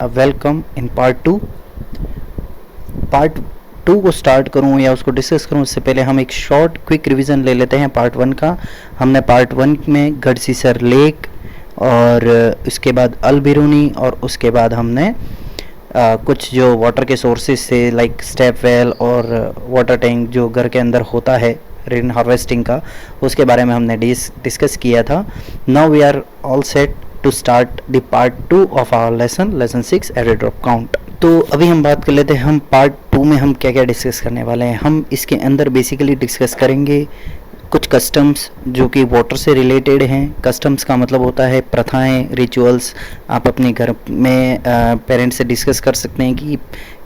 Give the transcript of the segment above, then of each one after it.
Welcome in part two. Part two को start करूं या उसको डिस्कस करूं उससे पहले हम एक शॉर्ट क्विक रिवीजन ले लेते हैं पार्ट वन का। हमने पार्ट वन में गढ़सीसर लेक और उसके बाद अल बिरूनी और उसके बाद हमने कुछ जो वाटर के सोर्सेज थे लाइक स्टेप वेल और वाटर टैंक जो घर के अंदर होता है रेन हार्वेस्टिंग का, उसके बारे में हमने डिस्कस किया था। Now we are all set to start the part two of our lesson 6 every drop count. तो अभी हम बात कर लेते हैं हम पार्ट टू में हम क्या क्या डिस्कस करने वाले हैं। हम इसके अंदर बेसिकली डिस्कस करेंगे कुछ कस्टम्स जो कि वाटर से रिलेटेड हैं। कस्टम्स का मतलब होता है प्रथाएं, रिचुअल्स। आप अपने घर में पेरेंट्स से डिस्कस कर सकते हैं कि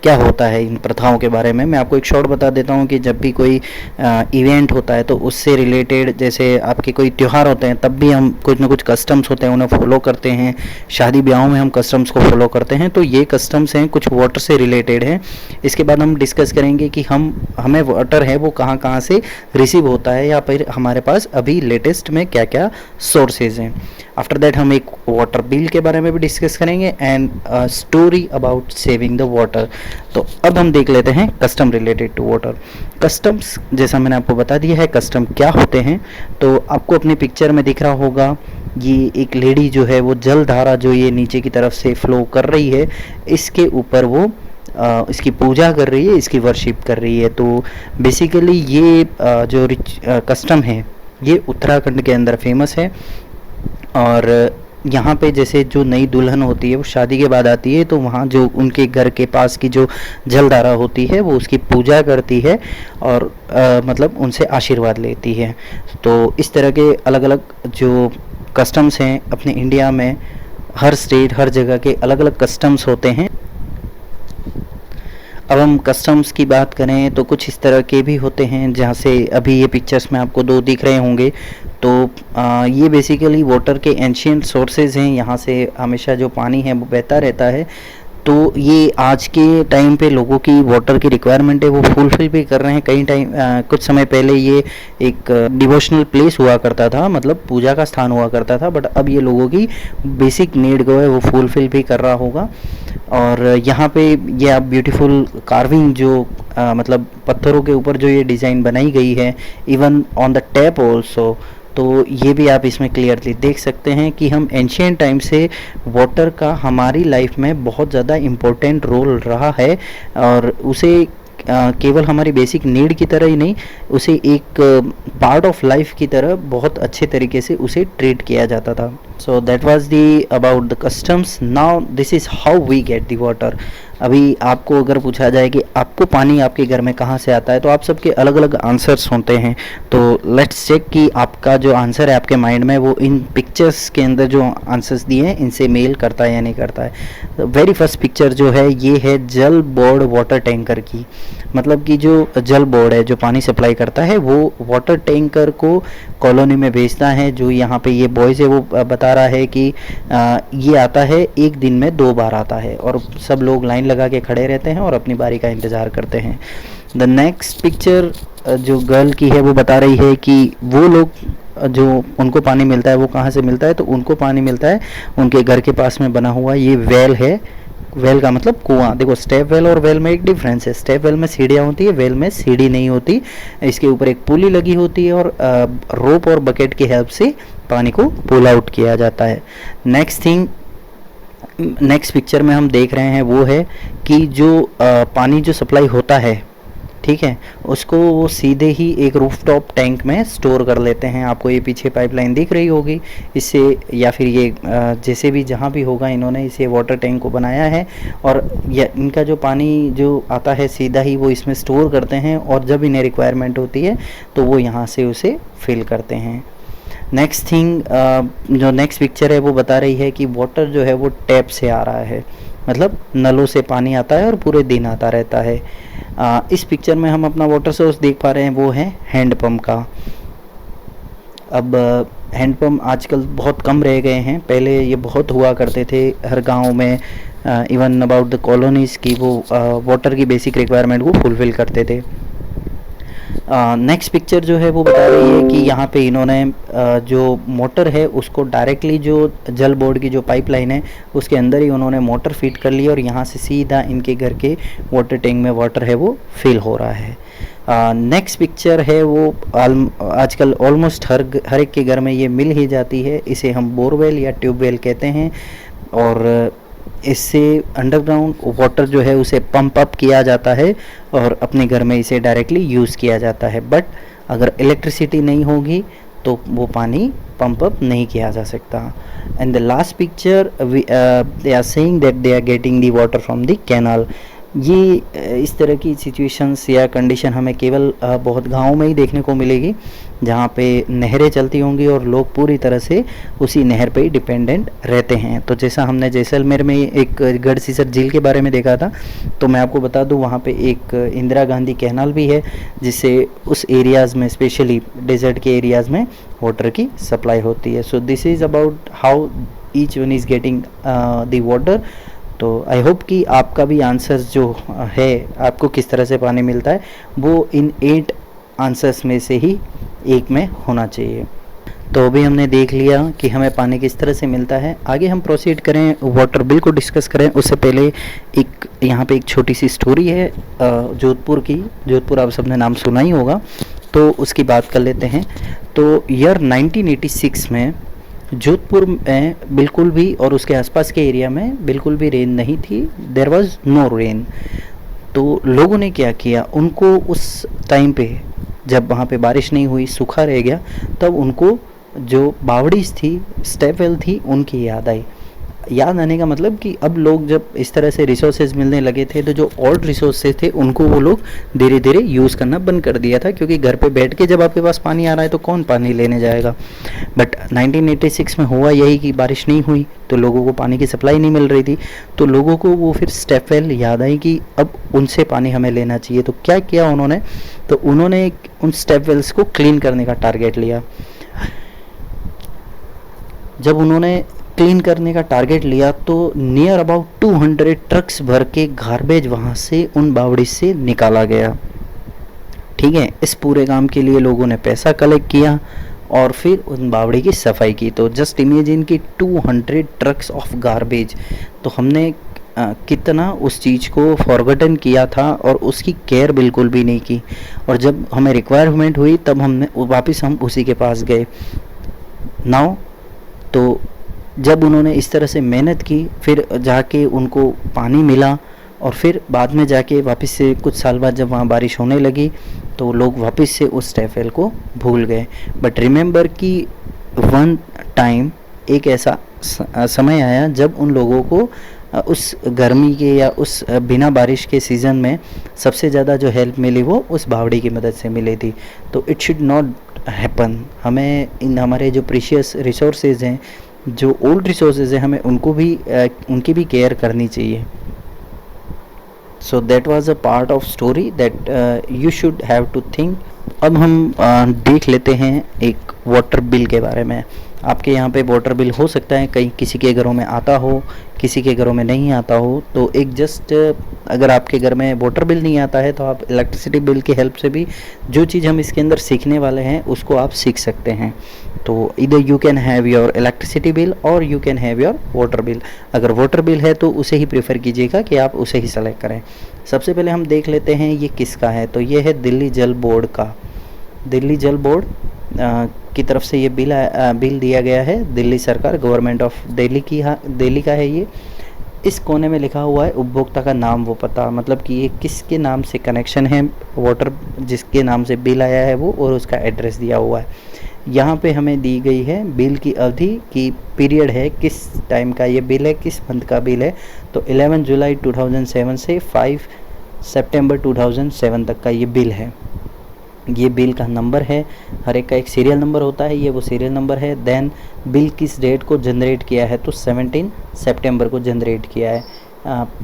क्या होता है इन प्रथाओं के बारे में। मैं आपको एक शॉर्ट बता देता हूँ कि जब भी कोई इवेंट होता है तो उससे रिलेटेड, जैसे आपके कोई त्यौहार होते हैं तब भी हम कुछ ना कुछ कस्टम्स होते हैं उन्हें फॉलो करते हैं। शादी ब्याहों में हम कस्टम्स को फॉलो करते हैं, तो ये कस्टम्स हैं कुछ वाटर से रिलेटेड हैं। इसके बाद हम डिस्कस करेंगे कि हमें वाटर है वो कहाँ कहाँ से रिसीव होता है या फिर हमारे पास अभी लेटेस्ट में क्या क्या सोर्सेज हैं। आफ्टर दैट हम एक वाटर बिल के बारे में भी डिस्कस करेंगे and story about saving the water. तो अब हम देख लेते हैं custom related to water. Customs जैसा मैंने आपको बता दिया है कस्टम क्या होते हैं। तो आपको अपनी पिक्चर में दिख रहा होगा ये एक लेडी जो है वो जल धारा जो ये नीचे की तरफ से फ्लो कर रही है, इसके ऊपर वो इसकी पूजा कर रही है, इसकी वर्शिप कर रही है। तो बेसिकली ये जो कस्टम है ये उत्तराखंड के अंदर फेमस है। और यहाँ पे जैसे जो नई दुल्हन होती है वो शादी के बाद आती है, तो वहाँ जो उनके घर के पास की जो जलधारा होती है वो उसकी पूजा करती है और मतलब उनसे आशीर्वाद लेती है। तो इस तरह के अलग अलग जो कस्टम्स हैं अपने इंडिया में, हर स्टेट हर जगह के अलग अलग कस्टम्स होते हैं। अब हम कस्टम्स की बात करें तो कुछ इस तरह के भी होते हैं, जहाँ से अभी ये पिक्चर्स में आपको दो दिख रहे होंगे। तो ये बेसिकली वाटर के एंशियंट सोर्सेज हैं, यहाँ से हमेशा जो पानी है वो बहता रहता है। तो ये आज के टाइम पे लोगों की वाटर की रिक्वायरमेंट है वो फुलफिल भी कर रहे हैं। कई टाइम कुछ समय पहले ये एक डिवोशनल प्लेस हुआ करता था, मतलब पूजा का स्थान हुआ करता था, बट अब ये लोगों की बेसिक नीड को है वो फुलफिल भी कर रहा होगा। और यहाँ पे ये आप ब्यूटीफुल कार्विंग जो मतलब पत्थरों के ऊपर जो ये डिज़ाइन बनाई गई है, even on the tap also, तो ये भी आप इसमें क्लियरली देख सकते हैं कि हम एंशियंट टाइम से वाटर का हमारी लाइफ में बहुत ज़्यादा इम्पोर्टेंट रोल रहा है और उसे केवल हमारी बेसिक नीड की तरह ही नहीं, उसे एक पार्ट ऑफ लाइफ की तरह बहुत अच्छे तरीके से उसे ट्रीट किया जाता था। So that was the about the customs. Now this is how we get the water. अभी आपको अगर पूछा जाए कि आपको पानी आपके घर में कहाँ से आता है, तो आप सबके अलग अलग आंसर्स होते हैं। तो लेट्स चेक कि आपका जो आंसर है आपके माइंड में वो इन पिक्चर्स के अंदर जो आंसर्स दिए हैं इनसे मेल करता है या नहीं करता है। वेरी फर्स्ट पिक्चर जो है ये है जल बोर्ड वाटर टैंकर की। मतलब कि जो जल बोर्ड है जो पानी सप्लाई करता है वो वाटर टैंकर को कॉलोनी में भेजता है। जो यहाँ पे ये बॉयज़ है वो बता रहा है कि ये आता है एक दिन में 2 बार आता है और सब लोग लाइन लगा के खड़े रहते हैं और अपनी बारी का इंतज़ार करते हैं। द नेक्स्ट पिक्चर जो गर्ल की है वो बता रही है कि वो लोग जो उनको पानी मिलता है वो कहाँ से मिलता है, तो उनको पानी मिलता है उनके घर के पास में बना हुआ ये वेल है। वेल का मतलब कुआं। देखो स्टेप वेल और वेल में एक डिफरेंस है। स्टेप वेल में सीढ़ियाँ होती है, वेल में सीढ़ी नहीं होती। इसके ऊपर एक पुली लगी होती है और रोप और बकेट की हेल्प से पानी को पुल आउट किया जाता है। नेक्स्ट पिक्चर में हम देख रहे हैं वो है कि जो पानी जो सप्लाई होता है, ठीक है, उसको वो सीधे ही एक रूफटॉप टैंक में स्टोर कर लेते हैं। आपको ये पीछे पाइपलाइन दिख रही होगी, इससे या फिर ये जैसे भी जहाँ भी होगा इन्होंने इसे वाटर टैंक को बनाया है और इनका जो पानी जो आता है सीधा ही वो इसमें स्टोर करते हैं और जब इन्हें रिक्वायरमेंट होती है तो वो यहाँ से उसे फिल करते हैं। नेक्स्ट थिंग जो नेक्स्ट पिक्चर है वो बता रही है कि वाटर जो है वो टैप से आ रहा है, मतलब नलों से पानी आता है और पूरे दिन आता रहता है। इस पिक्चर में हम अपना वाटर सोर्स देख पा रहे हैं वो है हैंडपम्प का। अब हैंडपम्प आजकल बहुत कम रह गए हैं, पहले ये बहुत हुआ करते थे हर गांव में। इवन अबाउट द कॉलोनीज़ की वो वाटर की बेसिक रिक्वायरमेंट को फुलफ़िल करते थे। नेक्स्ट पिक्चर जो है वो बता रही है कि यहाँ पे इन्होंने जो मोटर है उसको डायरेक्टली जो जल बोर्ड की जो पाइपलाइन है उसके अंदर ही उन्होंने मोटर फिट कर ली और यहाँ से सीधा इनके घर के वाटर टैंक में वाटर है वो फिल हो रहा है। नेक्स्ट पिक्चर है वो आजकल ऑलमोस्ट हर एक के घर में ये मिल ही जाती है, इसे हम बोरवेल या ट्यूबवेल कहते हैं। और इससे अंडरग्राउंड वाटर जो है उसे पंप अप किया जाता है और अपने घर में इसे डायरेक्टली यूज़ किया जाता है। बट अगर इलेक्ट्रिसिटी नहीं होगी तो वो पानी पंप अप नहीं किया जा सकता। And the last picture they are saying that they are getting the water from the canal. ये इस तरह की सिचुएशंस या कंडीशन हमें केवल बहुत गाँव में ही देखने को मिलेगी, जहाँ पे नहरें चलती होंगी और लोग पूरी तरह से उसी नहर पे ही डिपेंडेंट रहते हैं। तो जैसा हमने जैसलमेर में एक गढ़सीसर झील के बारे में देखा था, तो मैं आपको बता दूं वहाँ पे एक इंदिरा गांधी कैनाल भी है जिससे उस एरियाज़ में, स्पेशली डेजर्ट के एरियाज़ में वाटर की सप्लाई होती है। So this is about how each one is getting the water. तो आई होप कि आपका भी आंसर्स जो है, आपको किस तरह से पानी मिलता है, वो इन 8 आंसर्स में से ही एक में होना चाहिए। तो अभी हमने देख लिया कि हमें पानी किस तरह से मिलता है। आगे हम प्रोसीड करें, वाटर बिल को डिस्कस करें उससे पहले एक यहाँ पे एक छोटी सी स्टोरी है जोधपुर की। जोधपुर आप सबने नाम सुना ही होगा, तो उसकी बात कर लेते हैं। तो ईयर 1986 में जोधपुर में बिल्कुल भी और उसके आसपास के एरिया में बिल्कुल भी रेन नहीं थी। There was no rain. तो लोगों ने क्या किया, उनको उस टाइम पे जब वहाँ पे बारिश नहीं हुई, सूखा रह गया, तब उनको जो बावड़ीज थी, स्टेपवेल थी, उनकी याद आई। याद आने का मतलब कि अब लोग जब इस तरह से रिसोर्सेज मिलने लगे थे तो जो ओल्ड रिसोर्सेज थे उनको वो लोग धीरे धीरे यूज़ करना बंद कर दिया था, क्योंकि घर पे बैठ के जब आपके पास पानी आ रहा है तो कौन पानी लेने जाएगा। बट 1986 में हुआ यही कि बारिश नहीं हुई तो लोगों को पानी की सप्लाई नहीं मिल रही थी, तो लोगों को वो फिर स्टेपवेल याद आई कि अब उनसे पानी हमें लेना चाहिए। तो क्या किया उन्होंने, तो उन्होंने उन स्टेपवेल्स को क्लीन करने का टारगेट लिया। जब उन्होंने क्लीन करने का टारगेट लिया तो नियर अबाउट 200 ट्रक्स भर के गार्बेज वहाँ से उन बावड़ी से निकाला गया। ठीक है, इस पूरे काम के लिए लोगों ने पैसा कलेक्ट किया और फिर उन बावड़ी की सफाई की। तो जस्ट इमेजिन कि 200 ट्रक्स ऑफ गार्बेज। तो हमने कितना उस चीज़ को फॉरगटन किया था और उसकी केयर बिल्कुल भी नहीं की। और जब हमें रिक्वायरमेंट हुई तब हमने वापस हम उसी के पास गए। नाउ तो जब उन्होंने इस तरह से मेहनत की, फिर जाके उनको पानी मिला और फिर बाद में जाके वापस से कुछ साल बाद जब वहाँ बारिश होने लगी तो लोग वापस से उस स्टेपवेल को भूल गए। बट रिमेंबर कि वन टाइम एक ऐसा समय आया जब उन लोगों को उस गर्मी के या उस बिना बारिश के सीज़न में सबसे ज़्यादा जो हेल्प मिली वो उस बावड़ी की मदद से मिली थी। तो इट शुड नॉट हैपन। हमें इन हमारे जो प्रीशियस रिसोर्सेज हैं, जो ओल्ड रिसोर्सेज हैं, हमें उनको भी उनकी भी केयर करनी चाहिए। So that was a part of story that you should have to think. अब हम देख लेते हैं एक वाटर बिल के बारे में। आपके यहाँ पे वाटर बिल हो सकता है कहीं किसी के घरों में आता हो, किसी के घरों में नहीं आता हो। तो एक जस्ट अगर आपके घर में वाटर बिल नहीं आता है तो आप इलेक्ट्रिसिटी बिल की हेल्प से भी जो चीज़ हम इसके अंदर सीखने वाले हैं उसको आप सीख सकते हैं। तो इधर you can have your electricity bill और you can have your water bill. अगर वाटर बिल है तो उसे ही प्रेफर कीजिएगा कि आप उसे ही सेलेक्ट करें। सबसे पहले हम देख लेते हैं ये किसका है। तो ये है दिल्ली जल बोर्ड का। दिल्ली जल बोर्ड की तरफ से ये बिल दिया गया है। दिल्ली सरकार, गवर्नमेंट ऑफ दिल्ली का है ये। इस कोने में लिखा हुआ है उपभोक्ता का नाम व पता, मतलब कि ये किसके नाम से कनेक्शन है, वाटर जिसके नाम से बिल आया है वो, और उसका एड्रेस दिया हुआ है। यहाँ पे हमें दी गई है बिल की अवधि की पीरियड है, किस टाइम का ये बिल है, किस मंथ का बिल है। तो 11 जुलाई 2007 से 5 सितंबर 2007 तक का ये बिल है। ये बिल का नंबर है, हर एक का एक सीरियल नंबर होता है, ये वो सीरियल नंबर है। देन बिल किस डेट को जनरेट किया है, तो 17 सितंबर को जनरेट किया है।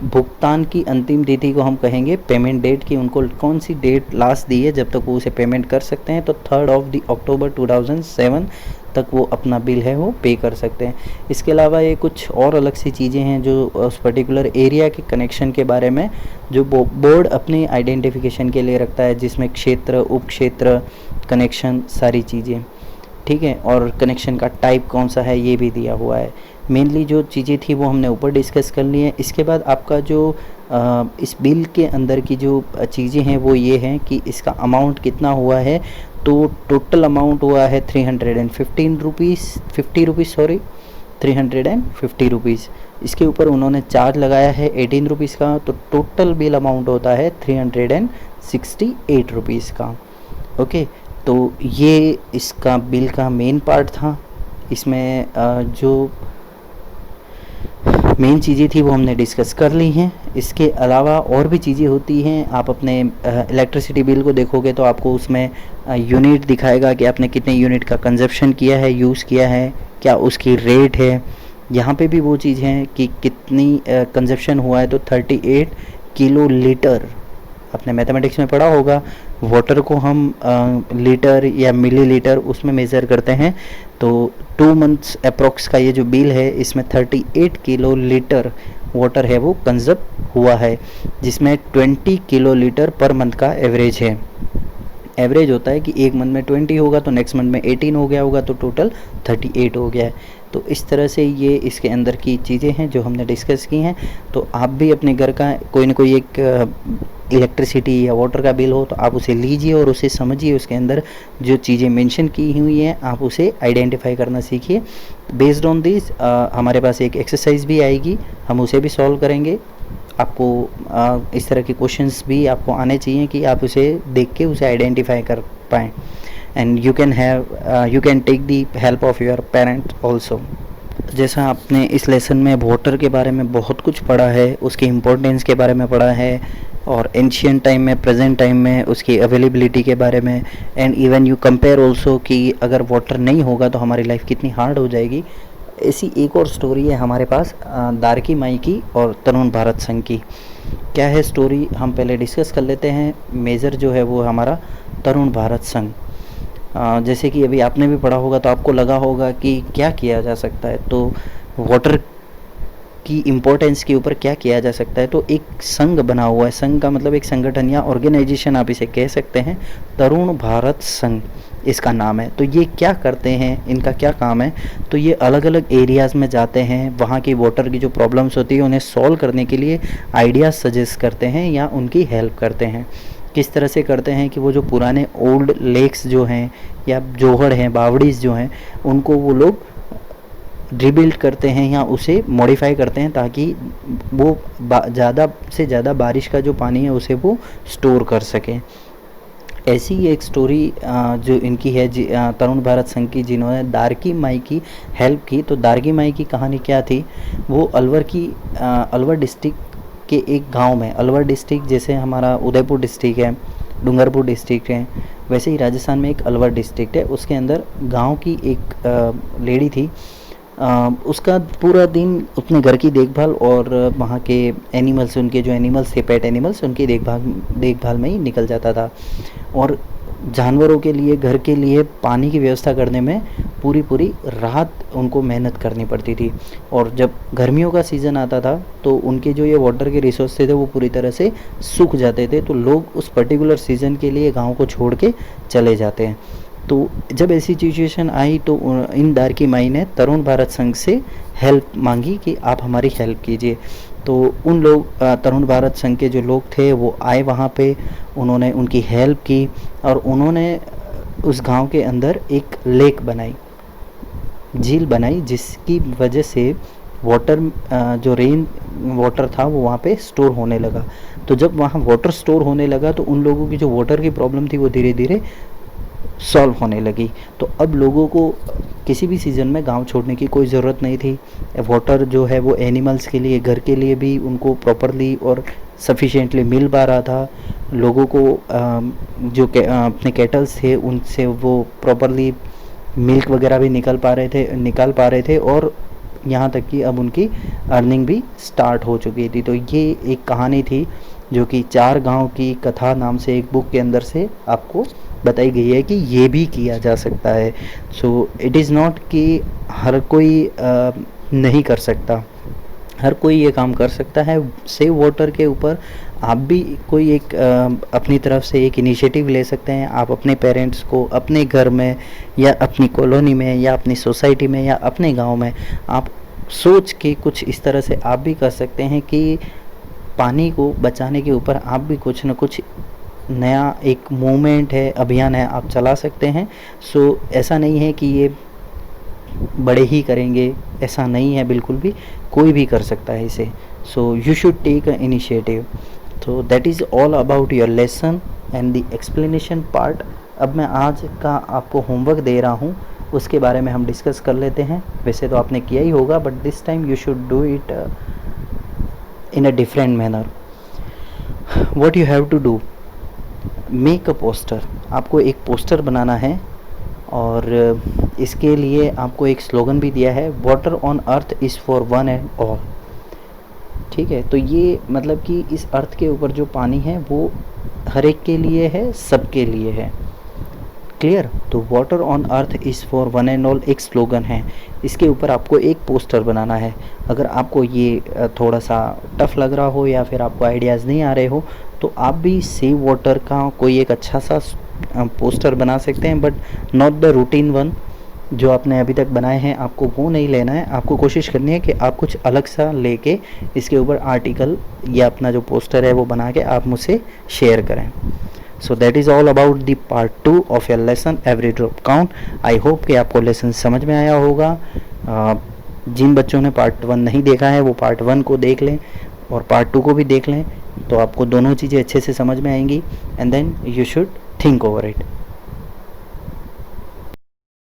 भुगतान की अंतिम तिथि को हम कहेंगे पेमेंट डेट की, उनको कौन सी डेट लास्ट दी है जब तक वो उसे पेमेंट कर सकते हैं। तो 3 अक्टूबर 2007 तक वो अपना बिल है वो पे कर सकते हैं। इसके अलावा ये कुछ और अलग सी चीज़ें हैं जो उस पर्टिकुलर एरिया के कनेक्शन के बारे में जो बोर्ड अपनी आइडेंटिफिकेशन के लिए रखता है, जिसमें क्षेत्र, उप क्षेत्र, कनेक्शन, सारी चीज़ें, ठीक है। और कनेक्शन का टाइप कौन सा है ये भी दिया हुआ है। मेनली जो चीज़ें थी वो हमने ऊपर डिस्कस कर ली हैं। इसके बाद आपका जो इस बिल के अंदर की जो चीज़ें हैं वो ये हैं कि इसका अमाउंट कितना हुआ है। तो टोटल अमाउंट हुआ है 315 रुपीज़ 50 रुपीज़ सॉरी 350 रुपीज़। इसके ऊपर उन्होंने चार्ज लगाया है 18 रुपीज़ का, तो टोटल बिल अमाउंट होता है 368 रुपीज़ का। ओके, तो ये इसका बिल का मेन पार्ट था। इसमें जो मेन चीज़ें थी वो हमने डिस्कस कर ली हैं। इसके अलावा और भी चीज़ें होती हैं। आप अपने इलेक्ट्रिसिटी बिल को देखोगे तो आपको उसमें यूनिट दिखाएगा कि आपने कितने यूनिट का कंजप्शन किया है, यूज़ किया है, क्या उसकी रेट है। यहाँ पे भी वो चीज़ है कि कितनी कंजप्शन हुआ है, तो 38 किलो लीटर। आपने मैथमेटिक्स में पढ़ा होगा, वाटर को हम लीटर या मिलीलीटर उसमें मेज़र करते हैं। तो 2 मंथ्स अप्रोक्स का ये जो बिल है इसमें 38 किलो लीटर वाटर है वो कंजप्ट हुआ है, जिसमें 20 किलो लीटर पर मंथ का एवरेज है। एवरेज होता है कि एक मंथ में 20 होगा तो नेक्स्ट मंथ में 18 हो गया होगा, तो टोटल 38 हो गया है। तो इस तरह से ये इसके अंदर की चीज़ें हैं जो हमने डिस्कस की हैं। तो आप भी अपने घर का कोई ना कोई एक इलेक्ट्रिसिटी या वाटर का बिल हो तो आप उसे लीजिए और उसे समझिए, उसके अंदर जो चीज़ें मेंशन की हुई हैं आप उसे आइडेंटिफाई करना सीखिए। बेस्ड ऑन दिस हमारे पास एक एक्सरसाइज भी आएगी, हम उसे भी सॉल्व करेंगे। आपको इस तरह के क्वेश्चंस भी आपको आने चाहिए कि आप उसे देख के उसे आइडेंटिफाई कर पाएँ। And you can take the help of your parents also. जैसा आपने इस लेसन में वाटर के बारे में बहुत कुछ पढ़ा है, उसकी इम्पोर्टेंस के बारे में पढ़ा है, और एंशियंट टाइम में, प्रेजेंट टाइम में उसकी अवेलेबिलिटी के बारे में, and even you compare also कि अगर वाटर नहीं होगा तो हमारी लाइफ कितनी हार्ड हो जाएगी। ऐसी एक और स्टोरी है हमारे पास दारकी माई की और तरुण भारत संघ की। क्या है स्टोरी, हम पहले डिस्कस कर लेते हैं। मेजर जो है वो हमारा तरुण भारत संघ। जैसे कि अभी आपने भी पढ़ा होगा तो आपको लगा होगा कि क्या किया जा सकता है, तो वाटर की इम्पोर्टेंस के ऊपर क्या किया जा सकता है। तो एक संघ बना हुआ है, संघ का मतलब एक संगठन या ऑर्गेनाइजेशन आप इसे कह सकते हैं, तरुण भारत संघ इसका नाम है। तो ये क्या करते हैं, इनका क्या काम है, तो ये अलग अलग एरियाज़ में जाते हैं, वहाँ की वाटर की जो प्रॉब्लम्स होती है उन्हें सॉल्व करने के लिए आइडियाज़ सजेस्ट करते हैं या उनकी हेल्प करते हैं। किस तरह से करते हैं कि वो जो पुराने ओल्ड लेक्स जो हैं या जोहड़ हैं, बावड़ीज़ जो हैं, उनको वो लोग रिबिल्ड करते हैं या उसे मॉडिफाई करते हैं ताकि वो ज़्यादा से ज़्यादा बारिश का जो पानी है उसे वो स्टोर कर सकें। ऐसी एक स्टोरी जो इनकी है तरुण भारत संघ की, जिन्होंने दारकी माई की हेल्प की। तो दारकी माई की कहानी क्या थी, वो अलवर डिस्ट्रिक्ट के एक गांव में, अलवर डिस्ट्रिक्ट जैसे हमारा उदयपुर डिस्ट्रिक्ट है, डूंगरपुर डिस्ट्रिक्ट है, वैसे ही राजस्थान में एक अलवर डिस्ट्रिक्ट है। उसके अंदर गांव की एक लेडी थी। उसका पूरा दिन अपने घर की देखभाल और वहाँ के एनिमल्स, उनके जो एनिमल्स थे, पेट एनिमल्स, उनकी देखभाल में ही निकल जाता था। और जानवरों के लिए, घर के लिए पानी की व्यवस्था करने में पूरी रात उनको मेहनत करनी पड़ती थी। और जब गर्मियों का सीज़न आता था तो उनके जो ये वाटर के रिसोर्स थे वो पूरी तरह से सूख जाते थे, तो लोग उस पर्टिकुलर सीज़न के लिए गांव को छोड़ के चले जाते हैं। तो जब ऐसी सिचुएशन आई तो इन दारकी माई ने तरुण भारत संघ से हेल्प मांगी कि आप हमारी हेल्प कीजिए। तो उन लोग तरुण भारत संघ के जो लोग थे वो आए वहाँ पे, उन्होंने उनकी हेल्प की और उन्होंने उस गांव के अंदर एक लेक बनाई, झील बनाई, जिसकी वजह से वाटर जो रेन वाटर था वो वहाँ पे स्टोर होने लगा। तो जब वहाँ वाटर स्टोर होने लगा तो उन लोगों की जो वाटर की प्रॉब्लम थी वो धीरे धीरे सॉल्व होने लगी। तो अब लोगों को किसी भी सीज़न में गांव छोड़ने की कोई ज़रूरत नहीं थी। वाटर जो है वो एनिमल्स के लिए, घर के लिए भी उनको प्रॉपरली और सफिशिएंटली मिल पा रहा था। लोगों को जो अपने कैटल्स थे उनसे वो प्रॉपरली मिल्क वगैरह भी निकाल पा रहे थे और यहाँ तक कि अब उनकी अर्निंग भी स्टार्ट हो चुकी थी। तो ये एक कहानी थी जो कि 4 गांव की कथा नाम से एक बुक के अंदर से आपको बताई गई है कि ये भी किया जा सकता है। सो इट इज़ नॉट कि हर कोई नहीं कर सकता, हर कोई ये काम कर सकता है। सेव वाटर के ऊपर आप भी कोई एक अपनी तरफ से एक इनिशिएटिव ले सकते हैं। आप अपने पेरेंट्स को अपने घर में या अपनी कॉलोनी में या अपनी सोसाइटी में या अपने गांव में आप सोच के कुछ इस तरह से आप भी कर सकते हैं कि पानी को बचाने के ऊपर आप भी कुछ न कुछ नया एक मूवमेंट है, अभियान है, आप चला सकते हैं। सो ऐसा नहीं है कि ये बड़े ही करेंगे, ऐसा नहीं है बिल्कुल भी, कोई भी कर सकता है इसे। So you should take a initiative. तो that is all about your lesson and the explanation part. अब मैं आज का आपको होमवर्क दे रहा हूँ, उसके बारे में हम डिस्कस कर लेते हैं। वैसे तो आपने किया ही होगा, but this time you should do it in a different manner. What you have to do, make a poster. आपको एक पोस्टर बनाना है और इसके लिए आपको एक स्लोगन भी दिया है, water on earth is for one and all. ठीक है, तो ये मतलब कि इस अर्थ के ऊपर जो पानी है वो हर एक के लिए है, सबके लिए है। क्लियर? तो water on earth is for one and all एक स्लोगन है, इसके ऊपर आपको एक पोस्टर बनाना है। अगर आपको ये थोड़ा सा टफ लग रहा हो या फिर आपको आइडियाज़ नहीं आ रहे हो, तो आप भी सेव वाटर का कोई एक अच्छा सा पोस्टर बना सकते हैं, but not the routine one जो आपने अभी तक बनाए हैं। आपको वो नहीं लेना है, आपको कोशिश करनी है कि आप कुछ अलग सा लेके इसके ऊपर आर्टिकल या अपना जो पोस्टर है वो बना के आप मुझसे शेयर करें। So that is all about the part 2 of your lesson every drop count. I hope कि आपको लेसन समझ में आया होगा। जिन बच्चों ने पार्ट 1 नहीं देखा है वो पार्ट 1 को देख लें और पार्ट 2 को भी देख लें, तो आपको दोनों चीज़ें अच्छे से समझ में आएंगी and then you should think over it.